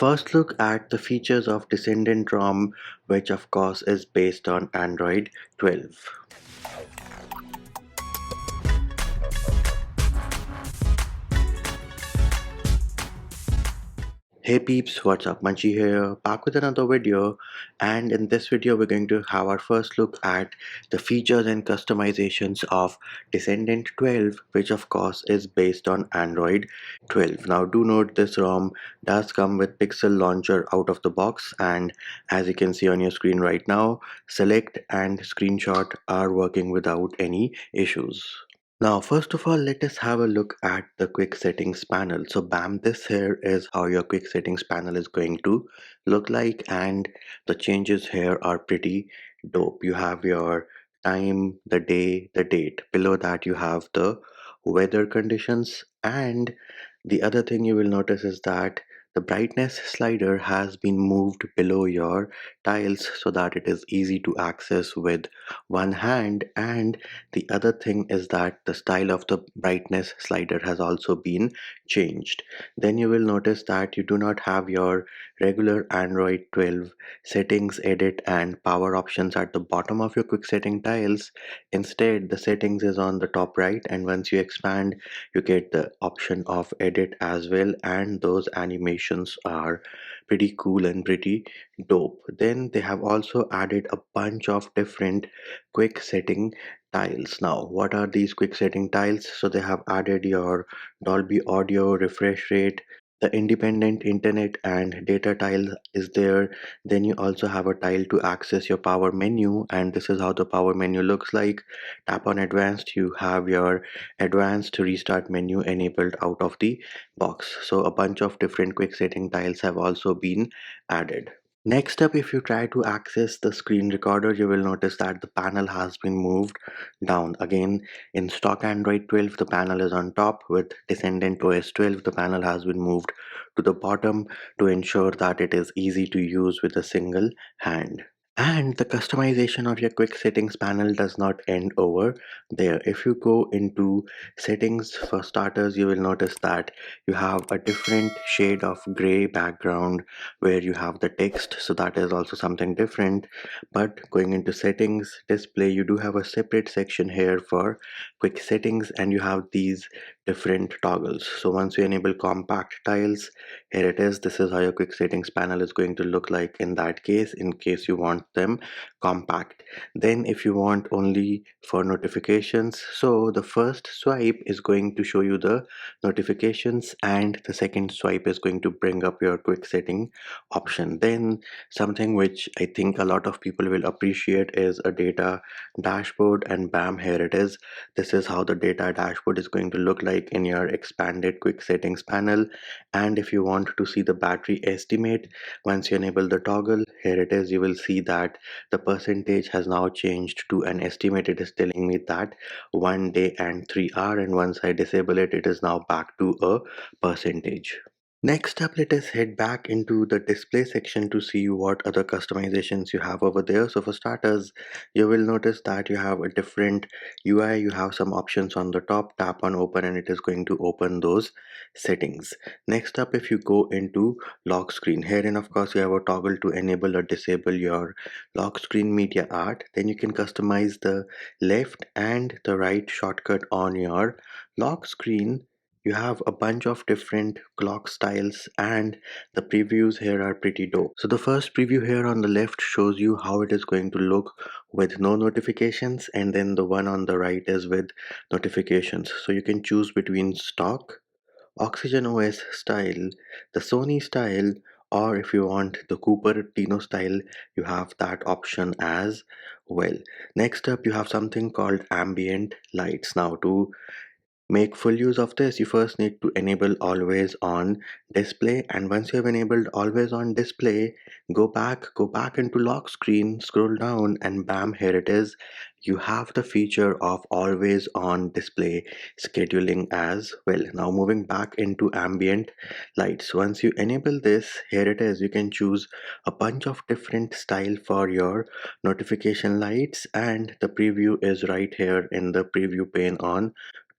first look at the features of Descendant ROM, which of course is based on Android 12. Hey peeps, what's up? Munchie here, back with another video, and in this video we're going to have our first look at the features and customizations of Descendant 12, which of course is based on Android 12. Now do note this ROM does come with Pixel Launcher out of the box, and as you can see on your screen right now, Select and Screenshot are working without any issues. Now, first of all, let us have a look at the quick settings panel. So bam, this here is how your quick settings panel is going to look like, and the changes here are pretty dope. You have your time, the day, the date. Below that you have the weather conditions, and the other thing you will notice is that the brightness slider has been moved below your tiles so that it is easy to access with one hand, and the other thing is that the style of the brightness slider has also been changed. Then you will notice that you do not have your regular Android 12 settings, edit and power options at the bottom of your quick setting tiles. Instead, the settings is on the top right, and once you expand, you get the option of edit as well, and those animations are pretty cool and pretty dope. Then they have also added a bunch of different quick setting tiles. Now what are these quick setting tiles? So they have added your Dolby audio, refresh rate, the independent internet and data tile is there. Then you also have a tile to access your power menu, and this is how the power menu looks like. Tap on advanced, you have your advanced restart menu enabled out of the box. So a bunch of different quick setting tiles have also been added. Next up, if you try to access the screen recorder, you will notice that the panel has been moved down. Again, in stock Android 12, the panel is on top. With Descendant OS 12, the panel has been moved to the bottom to ensure that it is easy to use with a single hand. And the customization of your quick settings panel does not end over there. If you go into settings for starters, you will notice that you have a different shade of gray background where you have the text. So that is also something different. But going into settings, display, you do have a separate section here for quick settings, and you have these different toggles. So once you enable compact tiles, here it is. This is how your quick settings panel is going to look like in that case, in case you want them compact. Then if you want only for notifications, so the first swipe is going to show you the notifications, and the second swipe is going to bring up your quick setting option. Then something which I think a lot of people will appreciate is a data dashboard, and bam, here it is. This is how the data dashboard is going to look like in your expanded quick settings panel. And if you want to see the battery estimate, once you enable the toggle, here it is, you will see that the percentage has now changed to an estimate. It is telling me that 1 day and 3 hour, and once I disable it, it is now back to a percentage. Next up, let us head back into the display section to see what other customizations you have over there. So for starters, you will notice that you have a different UI. You have some options on the top. Tap on open and it is going to open those settings. Next up, if you go into lock screen, herein of course you have a toggle to enable or disable your lock screen media art. Then you can customize the left and the right shortcut on your lock screen. You have a bunch of different clock styles, and the previews here are pretty dope. So the first preview here on the left shows you how it is going to look with no notifications, and then the one on the right is with notifications. So you can choose between stock, Oxygen OS style, the Sony style, or if you want the Cupertino style, you have that option as well. Next up, you have something called ambient lights. Now to make full use of this, you first need to enable always on display, and once you have enabled always on display, go back into lock screen, scroll down, and bam, here it is. You have the feature of always on display scheduling as well. Now moving back into ambient lights, once you enable this, here it is. You can choose a bunch of different style for your notification lights, and the preview is right here in the preview pane on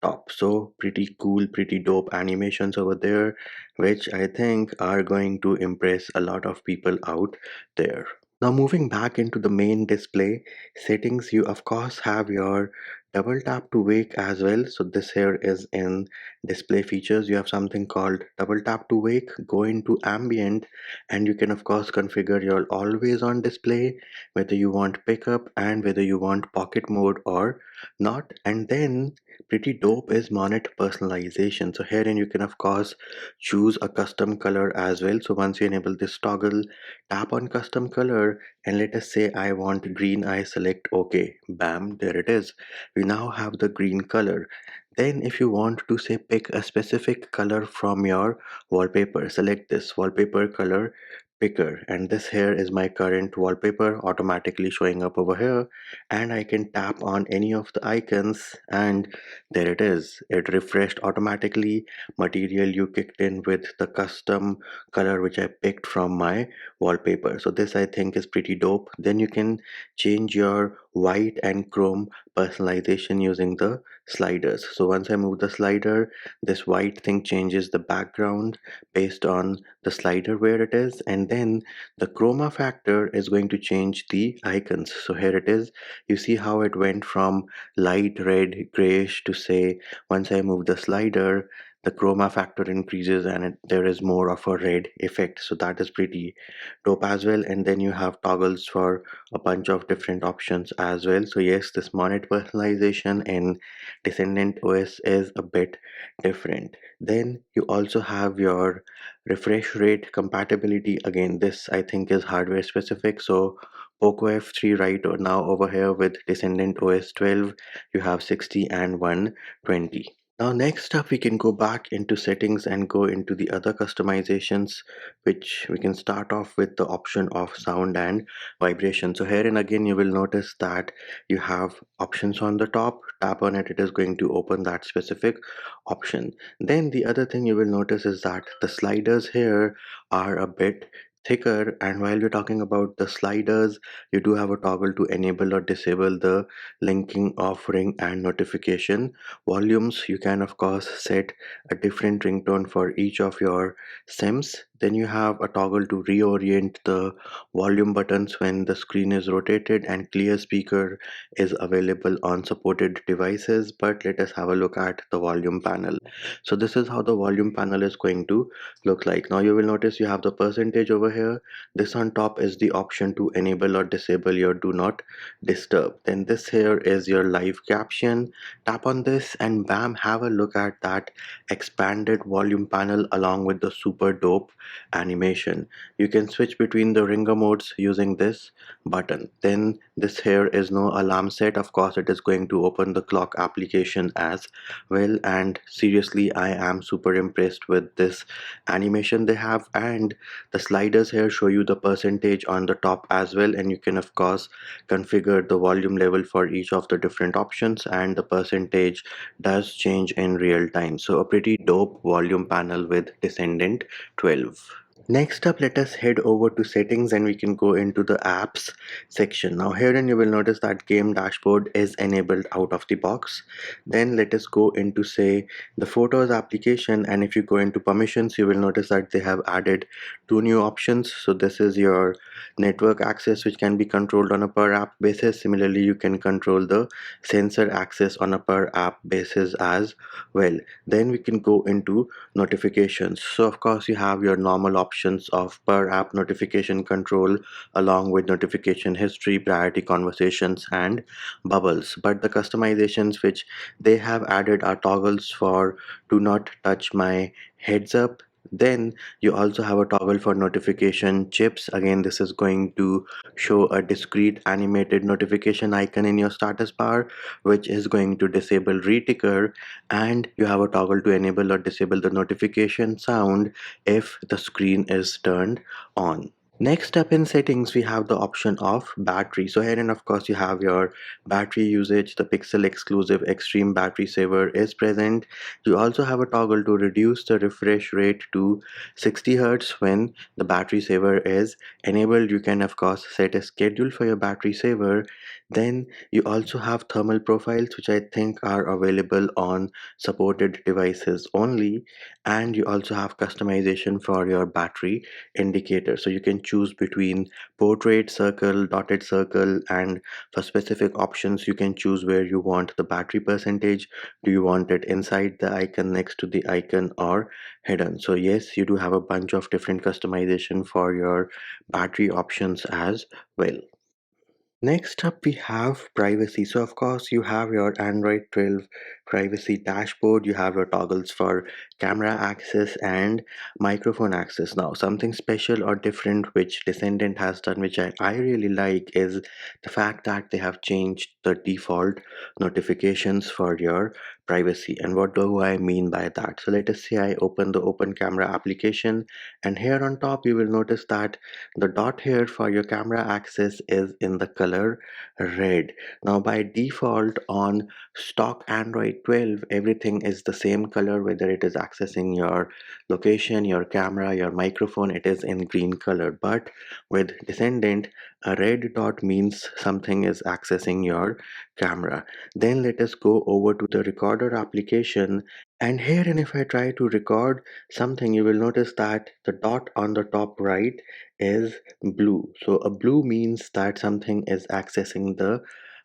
top. So pretty cool, pretty dope animations over there, which I think are going to impress a lot of people out there. Now moving back into the main display settings, you of course have your double tap to wake as well. So this here is in display features. You have something called double tap to wake. Go into ambient and you can of course configure your always on display, whether you want pickup and whether you want pocket mode or not. And then pretty dope is monet personalization. So herein you can of course choose a custom color as well. So once you enable this toggle, tap on custom color and let us say I want green. I select OK. Bam, there it is. We now have the green color. Then if you want to say pick a specific color from your wallpaper, select this wallpaper color picker, and this here is my current wallpaper automatically showing up over here, and I can tap on any of the icons and there it is. It refreshed automatically. Material you kicked in with the custom color which I picked from my wallpaper. So this I think is pretty dope. Then you can change your white and chrome personalization using the sliders. So once I move the slider, this white thing changes the background based on the slider where it is, and then the chroma factor is going to change the icons. So here it is. You see how it went from light red grayish to say once I move the slider, the chroma factor increases and there is more of a red effect. So that is pretty dope as well. And then you have toggles for a bunch of different options as well. So yes, this monet personalization in Descendant OS is a bit different. Then you also have your refresh rate compatibility. Again, this I think is hardware specific. So Poco F3 right now over here with Descendant OS 12, you have 60 and 120. Now next up we can go back into settings and go into the other customizations, which we can start off with the option of sound and vibration. So herein again you will notice that you have options on the top. Tap on it, it is going to open that specific option. Then the other thing you will notice is that the sliders here are a bit thicker, and while we're talking about the sliders, you do have a toggle to enable or disable the linking of ring and notification volumes. You can of course set a different ringtone for each of your sims. Then you have a toggle to reorient the volume buttons when the screen is rotated, and clear speaker is available on supported devices. But let us have a look at the volume panel. So this is how the volume panel is going to look like. Now you will notice you have the percentage over here. This on top is the option to enable or disable your do not disturb. Then this here is your live caption. Tap on this and bam, have a look at that expanded volume panel along with the super dope animation. You can switch between the ringer modes using this button. Then this here is no alarm set. Of course, it is going to open the clock application as well. And seriously, I am super impressed with this animation they have. And the sliders here show you the percentage on the top as well. And you can, of course, configure the volume level for each of the different options, and the percentage does change in real time. So a pretty dope volume panel with Descendant 12. Next up, let us head over to settings and we can go into the apps section. Now herein you will notice that game dashboard is enabled out of the box. Then let us go into say the photos application, and if you go into permissions you will notice that they have added two new options. So this is your network access, which can be controlled on a per app basis. Similarly, you can control the sensor access on a per app basis as well. Then we can go into notifications. So of course you have your normal options of per app notification control along with notification history, priority conversations and bubbles. But the customizations which they have added are toggles for do not touch my heads up. Then you also have a toggle for notification chips. Again, this is going to show a discrete animated notification icon in your status bar, which is going to disable reticker, and you have a toggle to enable or disable the notification sound if the screen is turned on. Next up in settings, we have the option of battery. So herein, of course, you have your battery usage. The Pixel exclusive extreme battery saver is present. You also have a toggle to reduce the refresh rate to 60 Hertz when the battery saver is enabled. You can, of course, set a schedule for your battery saver. Then you also have thermal profiles, which I think are available on supported devices only. And you also have customization for your battery indicator, so you can choose between portrait, circle, dotted circle, and for specific options you can choose where you want the battery percentage. Do you want it inside the icon, next to the icon, or hidden? So yes, you do have a bunch of different customization for your battery options as well. Next up, we have privacy. So, of course, you have your Android 12 privacy dashboard. You have your toggles for camera access and microphone access. Now, something special or different which Descendant has done, which I really like, is the fact that they have changed the default notifications for your privacy. And what do I mean by that? So, let us say I open the Open Camera application, and here on top, you will notice that the dot here for your camera access is in the color red. Now by default on stock Android 12, everything is the same color, whether it is accessing your location, your camera, your microphone, it is in green color. But with Descendant, a red dot means something is accessing your camera. Then let us go over to the recorder application, and here, and if I try to record something, you will notice that the dot on the top right is blue. So a blue means that something is accessing the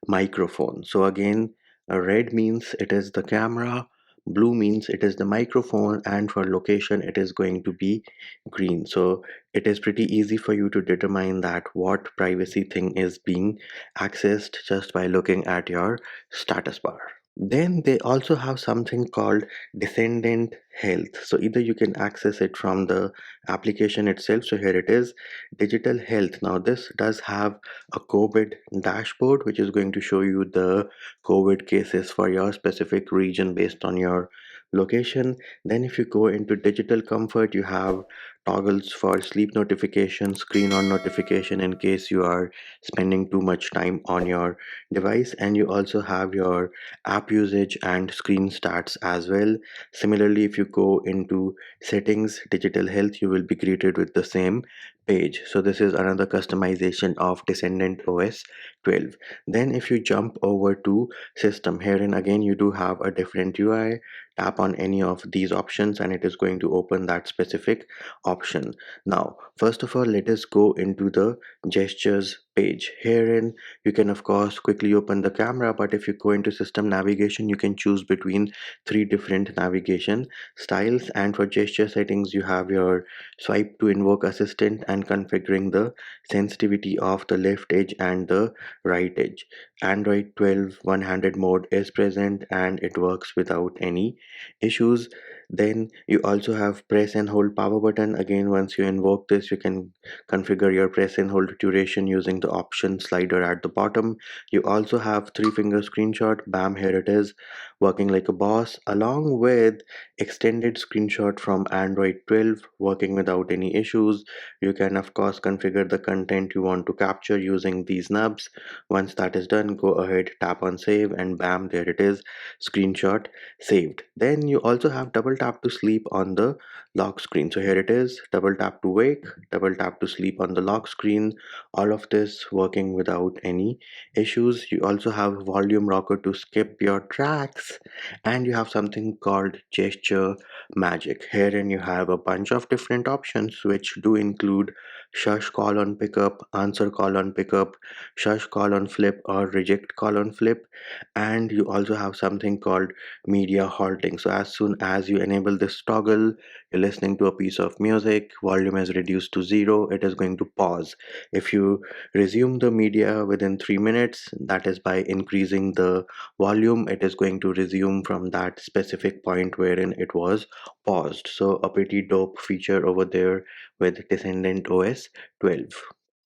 microphone. So again, a red means it is the camera, blue means it is the microphone, and for location it is going to be green. So it is pretty easy for you to determine that what privacy thing is being accessed just by looking at your status bar. Then they also have something called Descendant Health. So either you can access it from the application itself. So here it is, Digital Health. Now this does have a COVID dashboard, which is going to show you the COVID cases for your specific region based on your location. Then if you go into Digital Comfort, you have toggles for sleep notification, screen on notification in case you are spending too much time on your device, and you also have your app usage and screen stats as well. Similarly, if you go into settings, digital health, you will be greeted with the same page. So this is another customization of Descendant OS 12. Then if you jump over to system, herein again you do have a different UI. Tap on any of these options and it is going to open that specific option. Now first of all, let us go into the gestures page. Herein you can of course quickly open the camera, but if you go into system navigation, you can choose between three different navigation styles. And for gesture settings, you have your swipe to invoke assistant and configuring the sensitivity of the left edge and the right edge. Android 12 one-handed mode is present and it works without any issues. Then you also have press and hold power button. Again, once you invoke this, you can configure your press and hold duration using the option slider at the bottom. You also have three finger screenshot. Bam, here it is, working like a boss, along with extended screenshot from Android 12, working without any issues. You can of course configure the content you want to capture using these nubs. Once that is done, go ahead, tap on save, and bam, there it is, screenshot saved. Then you also have double tap to sleep on the lock screen. So here it is, double tap to wake, double tap to sleep on the lock screen. All of this working without any issues. You also have volume rocker to skip your tracks, and you have something called gesture magic. Herein you have a bunch of different options which do include shush call on pickup, answer call on pickup, shush call on flip, or reject call on flip. And you also have something called media halting. So as soon as you enable this toggle, you're listening to a piece of music, volume is reduced to zero, it is going to pause. If you resume the media within 3 minutes, that is by increasing the volume, it is going to resume from that specific point wherein it was paused. So a pretty dope feature over there with Descendant OS 12.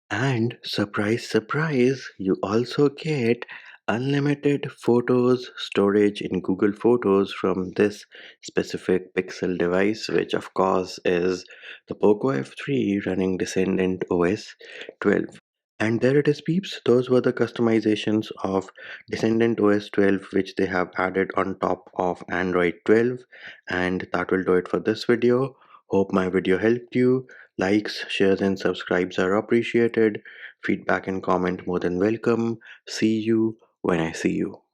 And surprise, surprise, you also get unlimited photos storage in Google Photos from this specific Pixel device, which of course is the Poco F3 running Descendant OS 12. And there it is, peeps. Those were the customizations of Descendant OS 12, which they have added on top of Android 12. And that will do it for this video. Hope my video helped you. Likes, shares, and subscribes are appreciated. Feedback and comment more than welcome. See you when I see you.